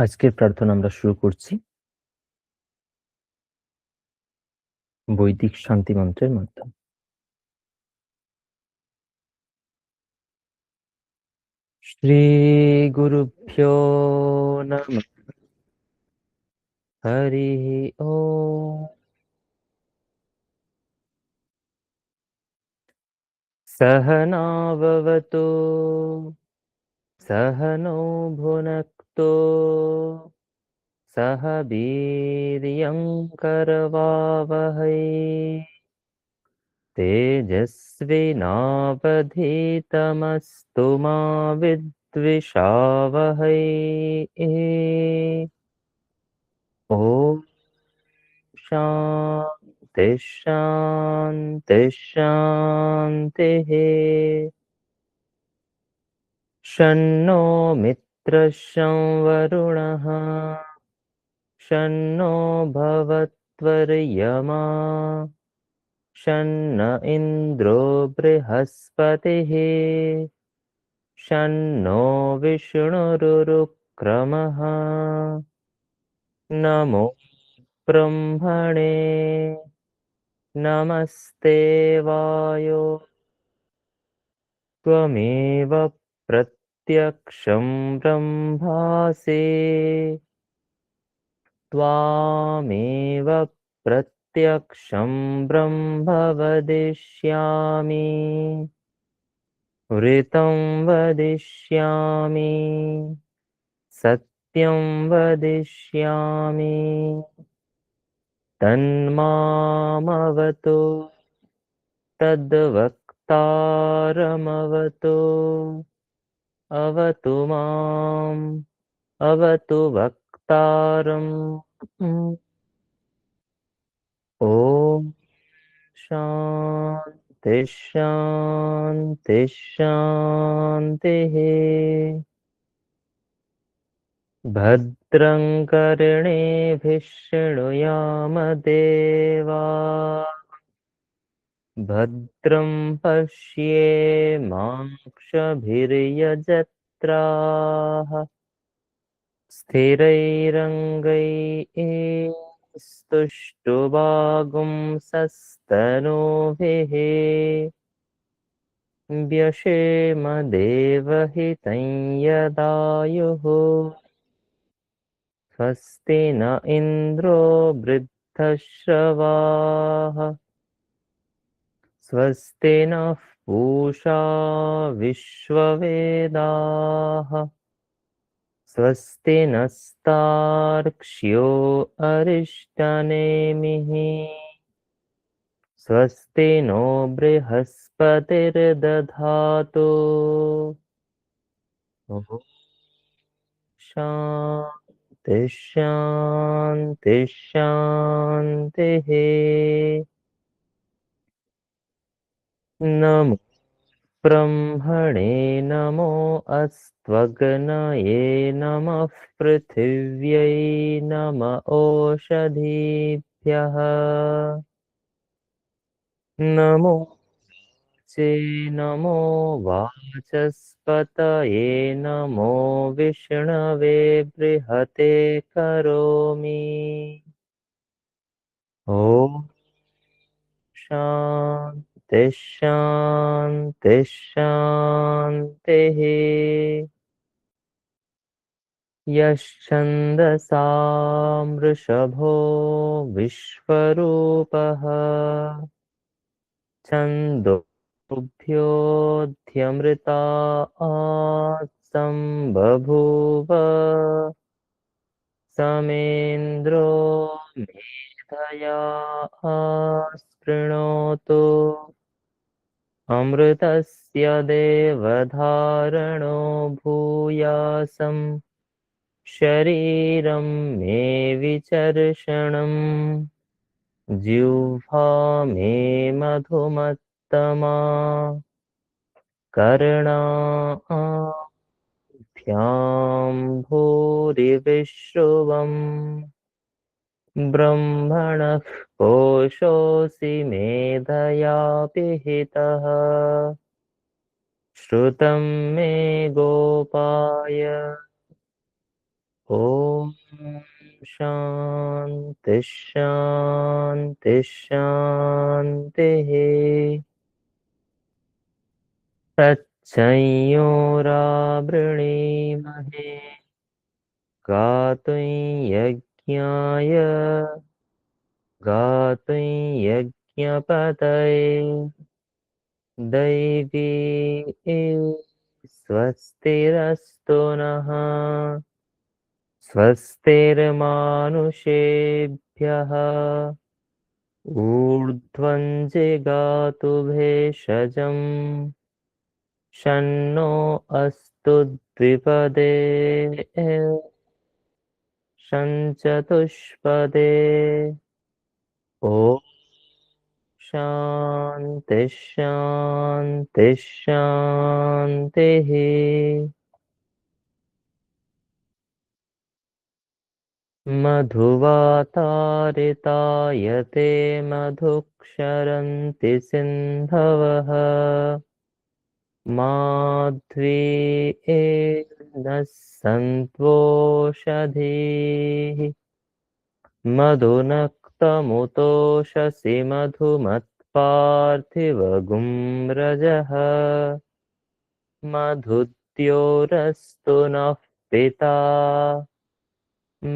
আজকের প্রার্থনা আমরা শুরু করছি বৈদিক শান্তি মন্ত্রের মাধ্যমে। শ্রী গুরুভ্যো নমঃ। হরিঃ ওম। সহনা ভবতু সহনৌ ভুনক্তু সহ বীর্যং করবাবহৈ तेजस्विनावधीतमस्तु मा विद्विषावहै। ॐ शान्ति शान्ति शान्तिः। शन्नो मित्रः शं वरुणः शन्नो भवत्वर्यमा शन्न इन्द्रो बृहस्पतिः शन्नो विष्णुरुरुक्रमः। नमो ब्रह्मणे नमस्ते वायो त्वमेव प्रत्यक्षं ब्रह्मासि त्वामेव प्रत्यक्षं ब्रह्म वदिष्यामि ऋतं वदिष्यामि सत्यं वदिष्यामि तन्मामवतु तद्वक्तारमवतु अवतु माम् अवतु वक्तारम्। ॐ शान्ति शान्ति शान्तिः। भद्रं कर्णेभिः शृणुयामदेवा भद्रं पश्येमाक्षभिर्यजत्राः स्थिरैरङ्गैस्तुष्टुवागुंसस्तनूभिः व्यशेमदेवहितं यदायुः। स्वस्ति न इन्द्रो वृद्धश्रवाः स्वस्ति नः पूषा विश्ववेदाः स्वस्ति नस्तार्क्ष्यो अरिष्टनेमिः स्वस्ति नो बृहस्पतिर्दधातु। ॐ शान्ति शान्ति शान्तिः। नमो ब्रह्मणे नमो अस्त्वग्नये नमः पृथिव्यै नम ओषधीभ्यः नमो चे नमो वाचस्पतये नमो विष्णवे बृहते करोमि। ॐ शान्ति शान्ति शान्तिः। यश्छन्दसां वृषभो विश्वरूपः छन्दोभ्योऽध्यमृता सम्बभूव समेन्द्रो मेधया स्पृणोतु अमृतस्य देवधारणो भूयासं शरीरं मे विचर्षणम् जिह्वा मे मधुमत्तमा कर्णाभ्यां भूरिविश्रुवम् ब्रह्मणः कोशोऽसि मेधया पिहितः श्रुतं मे गोपाय। ॐ शान्ति शान्ति शान्तिः तच्चंयोरावृणीमहे गातुं यज्ञाय गातुं यज्ञपतये दैवी स्वस्तिरस्तु नः स्वस्तिर्मानुषेभ्यः ऊर्ध्वं जिगातु भेषजम् शन्नो अस्तु द्विपदे शञ्चतुष्पदे ॐ शान्ति शान्ति शान्तिः मधुवातारितायते मधुक्षरन्ति सिन्धवः माध्वीएनः सन्त्वोषधीः मधुनक्तमुतोषसि मधुमत्पार्थिवगुं रजः मधुद्योरस्तु नः पिता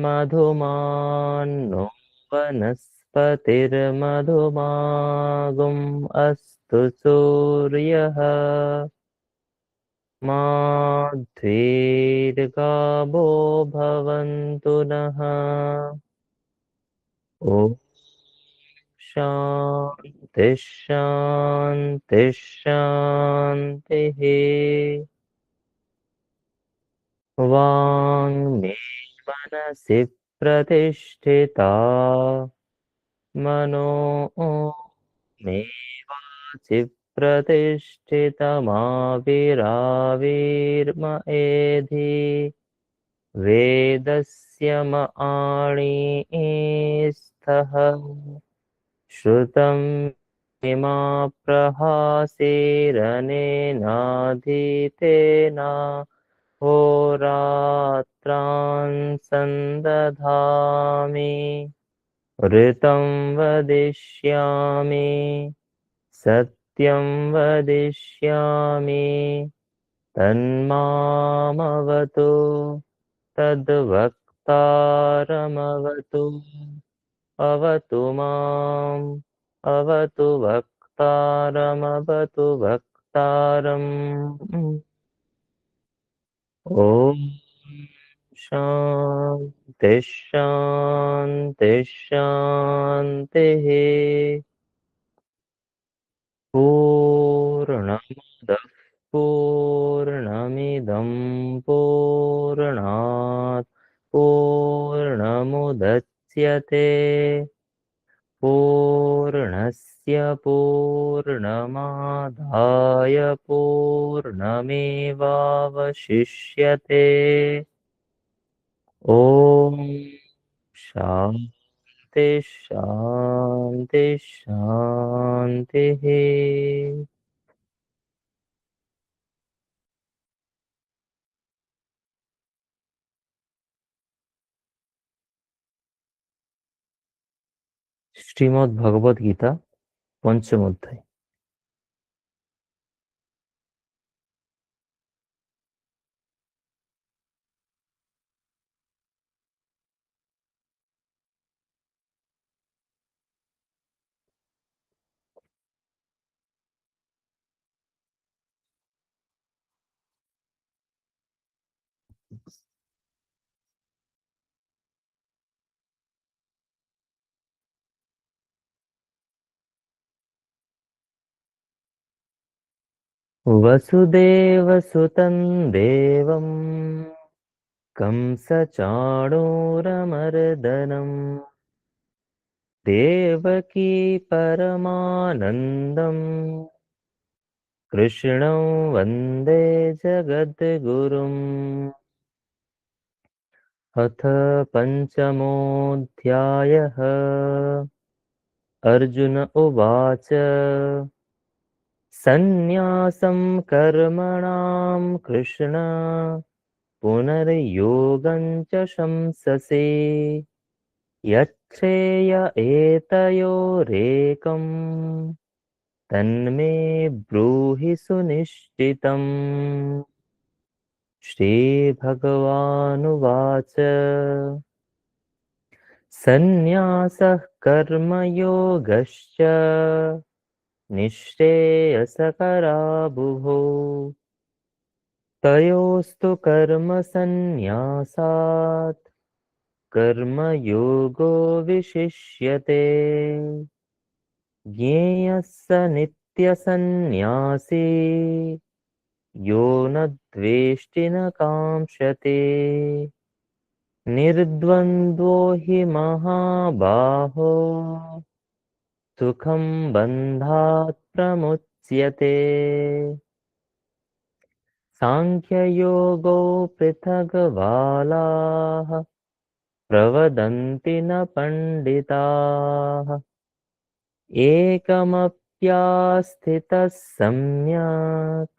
मधुमान्नो वनस्पतिर्मधुमागुम् अस्तु सूर्यः माध्वीर्गावो भवन्तु नः ॐ शान्ति शान्ति शान्तिः वाङ्मे मनसि प्रतिष्ठिता मनो मे वाचि प्रतिष्ठितमाविराविर्म एधि वेदस्य म आणीस्थः श्रुतं इमा प्रहासेरनेनाधीतेना होरात्रान् सन्दधामि ऋतं वदिष्यामि सत्यं वदिष्यामि तन्मामवतु तद्वक्तारमवतु अवतु माम् अवतु वक्तारमवतु वक्तारम् ॐ शान्ति शान्ति शान्तिः पूर्णमदः पूर्णमिदं पूर्णात् पूर्णमुदच्यते पूर्णस्य पूर्णमादाय पूर्णमेवावशिष्यते ॐ शान्ति शान्ति शान्तिः শ্রীমদ্ ভগবদ গীতা পঞ্চম অধ্যায় वसुदेवसुतं देवं कंसचाणूरमर्दनम् देवकी परमानन्दम् कृष्णं वन्दे जगद्गुरुम् अथ पञ्चमोऽध्यायः अर्जुन उवाच सन्न्यासं कर्मणां कृष्ण पुनर्योगं च शंससि यच्छ्रेय एतयोरेकम् तन्मे ब्रूहि सुनिश्चितम् श्रीभगवानुवाच सन्न्यासः कर्मयोगश्च निःश्रेयसकराबुभौ तयोस्तु कर्मसन्न्यासात् कर्मयोगो विशिष्यते ज्ञेयः स नित्यसन्न्यासी यो न द्वेष्टि न काङ्क्षते निर्द्वन्द्वो हि महाबाहो सुखं बन्धात् प्रमुच्यते साङ्ख्ययोगो पृथग्बालाः प्रवदन्ति न पण्डिताः एकमप्यास्थितः सम्यक्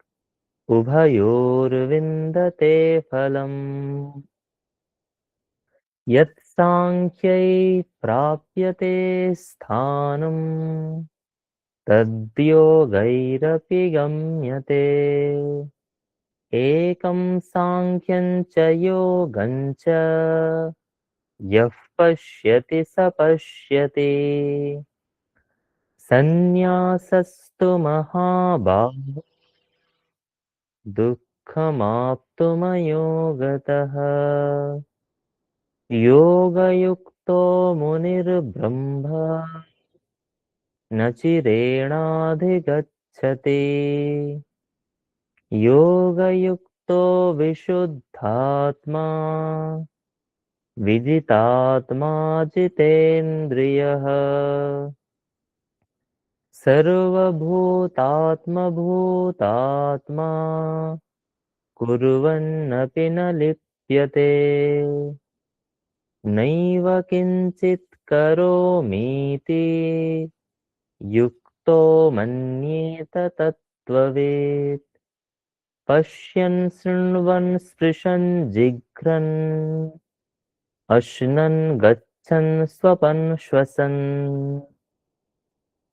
उभयोर्विन्दते फलम् यत् साङ्ख्यै प्राप्यते स्थानम् तद्योगैरपि गम्यते एकं साङ्ख्यं च योगं च यः पश्यति स पश्यति सन्न्यासस्तु महाबाहो दुःखमाप्तुमयो गतः योगयुक्तो मुनिर्ब्रह्मा न चिरेणाधिगच्छति योगयुक्तो विशुद्धात्मा विजितात्मा जितेन्द्रियः सर्वभूतात्मभूतात्मा कुर्वन्नपि न लिप्यते नैव किञ्चित् करोमीति युक्तो मन्येत तत्त्ववेत् पश्यन् शृण्वन् स्पृशन् जिघ्रन् अश्नन् गच्छन् स्वपन् श्वसन्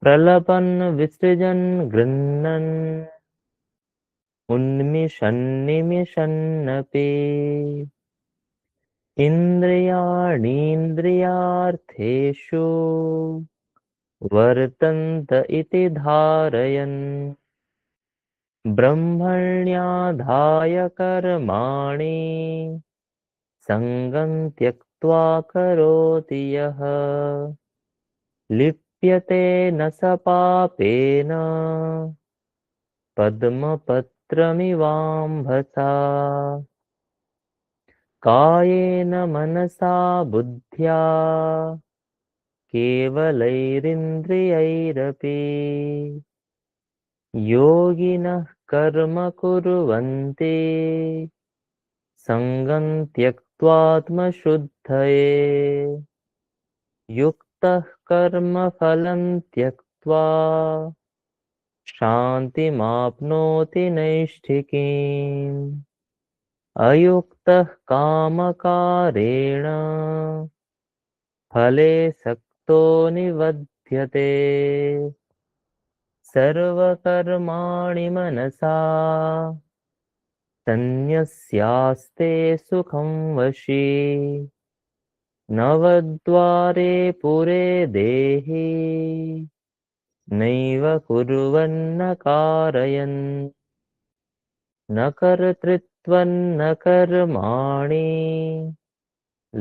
प्रलपन् विसृजन् गृह्णन् उन्मिषन्निमिषन्नपि इन्द्रियाणीन्द्रियार्थेषु वर्तन्त इति धारयन् ब्रह्मण्याधाय कर्माणि सङ्गं त्यक्त्वा करोति यः लिप्यते न स पापेन पद्मपत्रमिवाम्भसा कायेन मनसा बुद्ध्या केवलैरिन्द्रियैरपि योगिनः कर्म कुर्वन्ति सङ्गं त्यक्त्वात्मशुद्धये युक्तः कर्मफलं त्यक्त्वा शान्तिमाप्नोति नैष्ठिकीम् अयुक्तः कामकारेण फले सक्तो निबध्यते सर्वकर्माणि मनसा सन्न्यस्यास्ते सुखं वशी नवद्वारे पुरे देहि नैव कुर्वन्न कारयन् न कर्तृत्वं न कर्माणि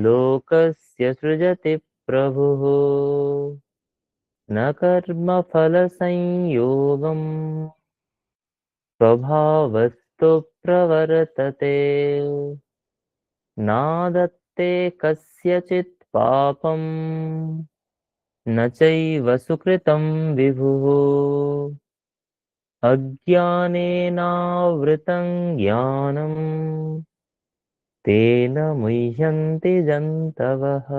लोकस्य सृजति प्रभुः न कर्मफलसंयोगम् स्वभावस्तु प्रवर्तते नादत्ते कस्यचित् पापम् न चैव सुकृतं विभुः अज्ञानेनावृतं ज्ञानम् तेन मुह्यन्ति जन्तवः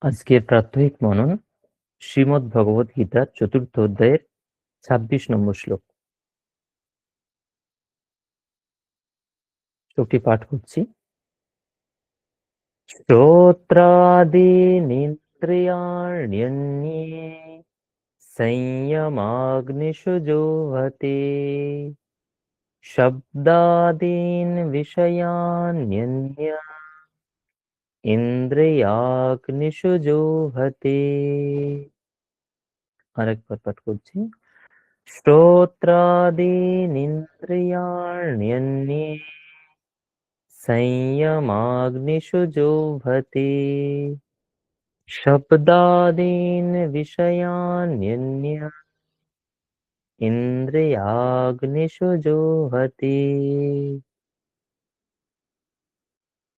আজকের প্রাত্যহিক মনন শ্রীমদ্ ভগবদ গীতার ৪র্থ অধ্যায়ের ২৬ নম্বর শ্লোক। শ্লোকটি পাঠ করছি। শ্রোত্রাদীনিন্দ্রিয়াণ্যন্যে সংযমাগ্নিষু জোহতে শব্দাদীন বিষয়ান্যন্যা ইন্দ্রিয়াগ্নিষু জোহতে। আরেকবার পাঠ করছি। শ্রোত্রাদীনিন্দ্রিয়াণ্যন্যে संयमाग्निषु जोहते शब्दादीन् विषयान्यन्य ইন্দ্রিয়াগ্নিষু জোহতে।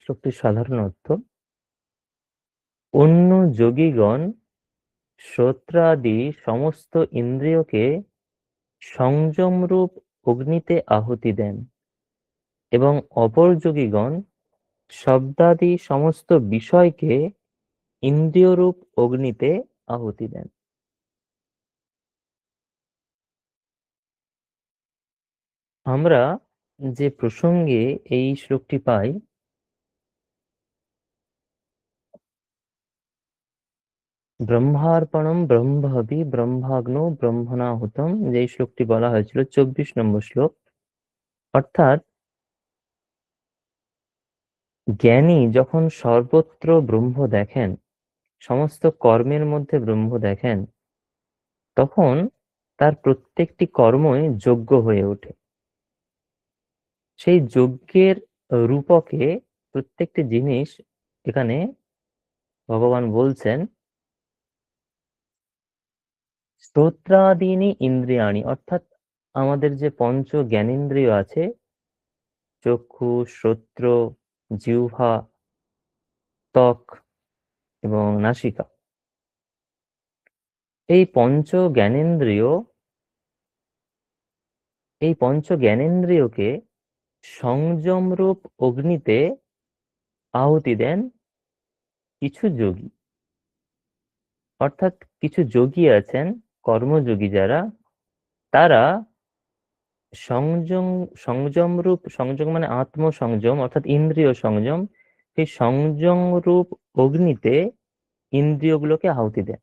শ্লোকটির সাধারণ অর্থ: অন্য যোগীগণ শ্রোত্রাদি সমস্ত ইন্দ্রিয়কে সংযমরূপ অগ্নিতে আহুতি দেন এবং অপর যোগীগণ শব্দাদি সমস্ত বিষয়কে ইন্দ্রিয়রূপ অগ্নিতে আহুতি দেন। আমরা যে প্রসঙ্গে এই শ্লোকটি পাই, ব্রহ্মার্পণম ব্রহ্মহবি ব্রহ্মাগ্নৌ ব্রহ্মণাহুতম, যে শ্লোকটি বলা হয়েছিল ২৪ নম্বর শ্লোক। অর্থাৎ জ্ঞানী যখন সর্বত্র ব্রহ্ম দেখেন, সমস্ত কর্মের মধ্যে ব্রহ্ম দেখেন, তখন তার প্রত্যেকটি কর্মই যজ্ঞ হয়ে ওঠে। সেই যজ্ঞের রূপকে প্রত্যেকটি জিনিস এখানে ভগবান বলছেন শ্রোত্রাদীনি ইন্দ্রিয়াণি, অর্থাৎ আমাদের যে পঞ্চ জ্ঞানেন্দ্রিয় আছে, চক্ষু, শ্রোত্র, জিহ্বা, ত্বক এবং নাসিকা, এই পঞ্চ জ্ঞানেন্দ্রিয়কে সংযমরূপ অগ্নিতে আহুতি দেন কিছু যোগী। অর্থাৎ কিছু যোগী আছেন, কর্মযোগী যারা, তারা সংযম মানে আত্মসংযম, অর্থাৎ ইন্দ্রিয় সংযম, সেই সংযম রূপ অগ্নিতে ইন্দ্রিয়গুলোকে আহুতি দেন।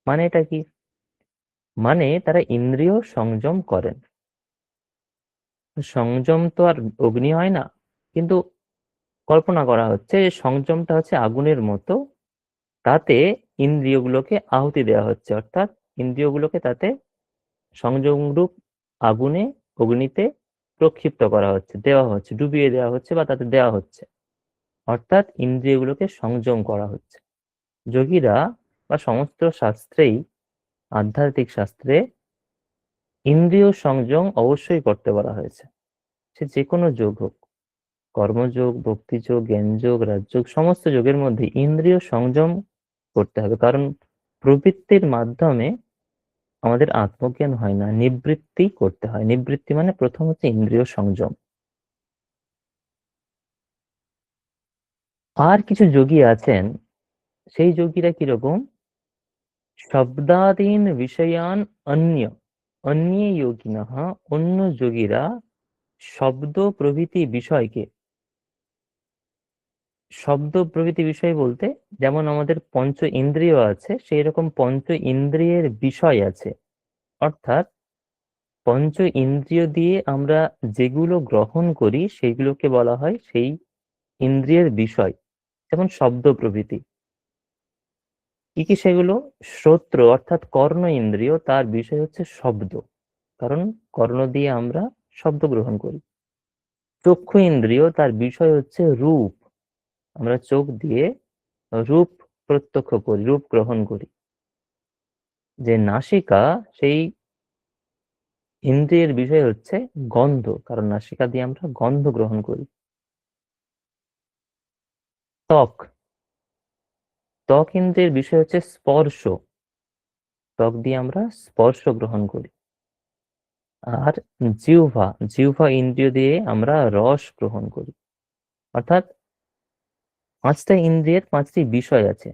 মানে এটা কি? মানে তারা ইন্দ্রিয় সংযম করেন। সংযম তো আর অগ্নি হয় না, কিন্তু কল্পনা করা হচ্ছে যে সংযমটা হচ্ছে আগুনের মতো, তাতে ইন্দ্রিয়গুলোকে আহুতি দেওয়া হচ্ছে, অর্থাৎ ইন্দ্রিয়গুলোকে তাতে সংযমরূপ আগুনে, অগ্নিতে প্রক্ষিপ্ত করা হচ্ছে, দেওয়া হচ্ছে, ডুবিয়ে দেওয়া হচ্ছে বা তাতে দেওয়া হচ্ছে, অর্থাৎ ইন্দ্রিয়গুলোকে সংযম করা হচ্ছে। যোগীরা বা সমস্ত শাস্ত্রেই, আধ্যাত্মিক শাস্ত্রে ইন্দ্রিয় সংযম অবশ্যই করতে বলা হয়েছে। সে যে কোনো যোগ হোক, কর্মযোগ, ভক্তিযোগ, জ্ঞানযোগ, রাজযোগ, সমস্ত যোগের মধ্যে ইন্দ্রিয় সংযম করতে হবে। কারণ প্রবৃত্তির মাধ্যমে আমাদের আত্মজ্ঞান হয় না, নিবৃত্তি করতে হয়। নিবৃত্তি মানে প্রথম হচ্ছে ইন্দ্রিয় সংযম। আর কিছু যোগী আছেন, সেই যোগীরা কিরকম? শব্দাদীন বিষয়ান অন্য অন্যে যোগিনঃ, অন্য যোগীরা শব্দ প্রভৃতি বিষয়কে, শব্দ প্রভৃতি বিষয় বলতে যেমন আমাদের পঞ্চ ইন্দ্রিয় আছে, সেই রকম পঞ্চ ইন্দ্রিয়ের বিষয় আছে। অর্থাৎ পঞ্চ ইন্দ্রিয় দিয়ে আমরা যেগুলো গ্রহণ করি সেগুলোকে বলা হয় সেই ইন্দ্রিয়ের বিষয়। যেমন শব্দ প্রভৃতি। কি কি সেগুলো? শ্রোত্র অর্থাৎ কর্ণ ইন্দ্রিয়, তার বিষয় হচ্ছে শব্দ, কারণ কর্ণ দিয়ে আমরা শব্দ গ্রহণ করি। চক্ষু ইন্দ্রিয়, তার বিষয় হচ্ছে রূপ, আমরা চোখ দিয়ে রূপ প্রত্যক্ষ করি, রূপ গ্রহণ করি। যে নাসিকা, সেই ইন্দ্রিয়ের বিষয় হচ্ছে গন্ধ, কারণ নাসিকা দিয়ে আমরা গন্ধ গ্রহণ করি। ত্বক, ত্বক ইন্দ্রিয়ের বিষয় হচ্ছে স্পর্শ, ত্বক দিয়ে আমরা স্পর্শ গ্রহণ করি। আর জিহ্বা, জিহ্বা ইন্দ্রিয় দিয়ে আমরা রস গ্রহণ করি। অর্থাৎ পাঁচটা ইন্দ্রিয়ের পাঁচটি বিষয় আছে: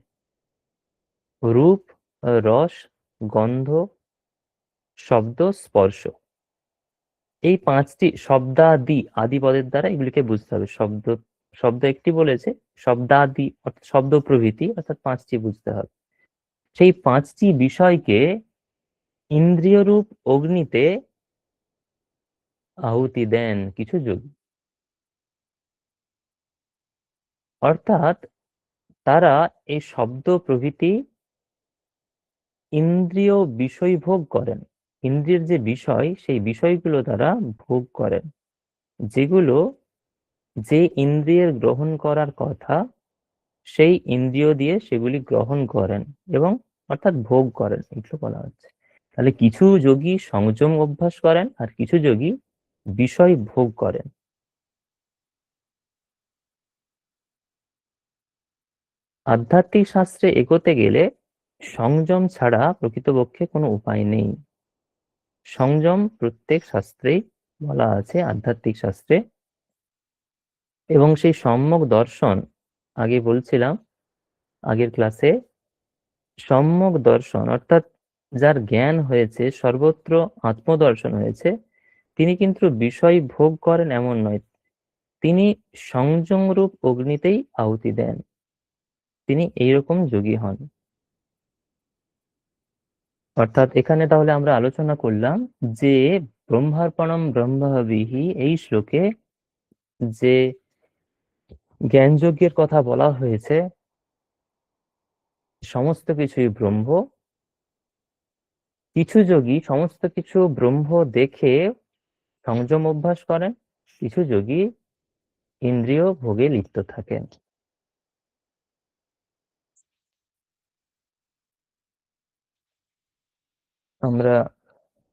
রূপ, রস, গন্ধ, শব্দ, স্পর্শ। এই পাঁচটি শব্দাদি, আদি পদের দ্বারা এগুলিকে বুঝতে হবে। শব্দ শব্দ একটি বলেছে, শব্দাদি অর্থাৎ শব্দ প্রভৃতি, অর্থাৎ পাঁচটি বুঝতে হবে। সেই পাঁচটি বিষয়কে ইন্দ্রিয় রূপ অগ্নিতে আহুতি দেন কিছু যোগী। অর্থাৎ তারা এই শব্দ প্রভৃতি ইন্দ্রিয় বিষয় ভোগ করেন। ইন্দ্রিয়ের যে বিষয়, সেই বিষয়গুলো তারা ভোগ করেন, যেগুলো যে ইন্দ্রিয়ের গ্রহণ করার কথা সেই ইন্দ্রিয় দিয়ে সেগুলি গ্রহণ করেন এবং অর্থাৎ ভোগ করেন, এগুলো বলা হচ্ছে। তাহলে কিছু যোগী সংযম অভ্যাস করেন আর কিছু যোগী বিষয় ভোগ করেন। আধ্যাত্মিক শাস্ত্রে এগোতে গেলে সংযম ছাড়া প্রকৃতপক্ষে কোনো উপায় নেই। সংযম প্রত্যেক শাস্ত্রেই বলা আছে, আধ্যাত্মিক শাস্ত্রে। এবং সেই সম্যক দর্শন, আগে বলছিলাম আগের ক্লাসে, সম্যক দর্শন অর্থাৎ যার জ্ঞান হয়েছে, সর্বত্র আত্মদর্শন হয়েছে, তিনি কিন্তু বিষয় ভোগ করেন এমন নয়, তিনি সংযম রূপ অগ্নিতেই আহুতি দেন, তিনি এইরকম যোগী হন। অর্থাৎ এখানে তাহলে আমরা আলোচনা করলাম যে ব্রহ্মার্পণম ব্রহ্মবিহি, এই শ্লোকে যে জ্ঞান যজ্ঞের কথা বলা হয়েছে, সমস্ত কিছুই ব্রহ্ম। কিছু যোগী সমস্ত কিছু ব্রহ্ম দেখে সংযম অভ্যাস করেন, কিছু যোগী ইন্দ্রিয় ভোগে লিপ্ত থাকেন। আমরা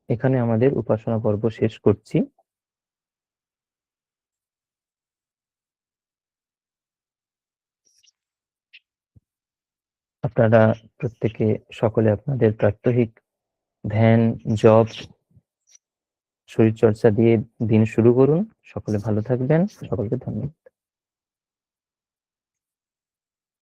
এখানে আমাদের উপাসনা পর্ব শেষ করছি। আপনারা প্রত্যেকে সকলে আপনাদের প্রাত্যহিক ধ্যান, জপ, শরীর চর্চা দিয়ে দিন শুরু করুন। সকলে ভালো থাকবেন। সকলকে ধন্যবাদ।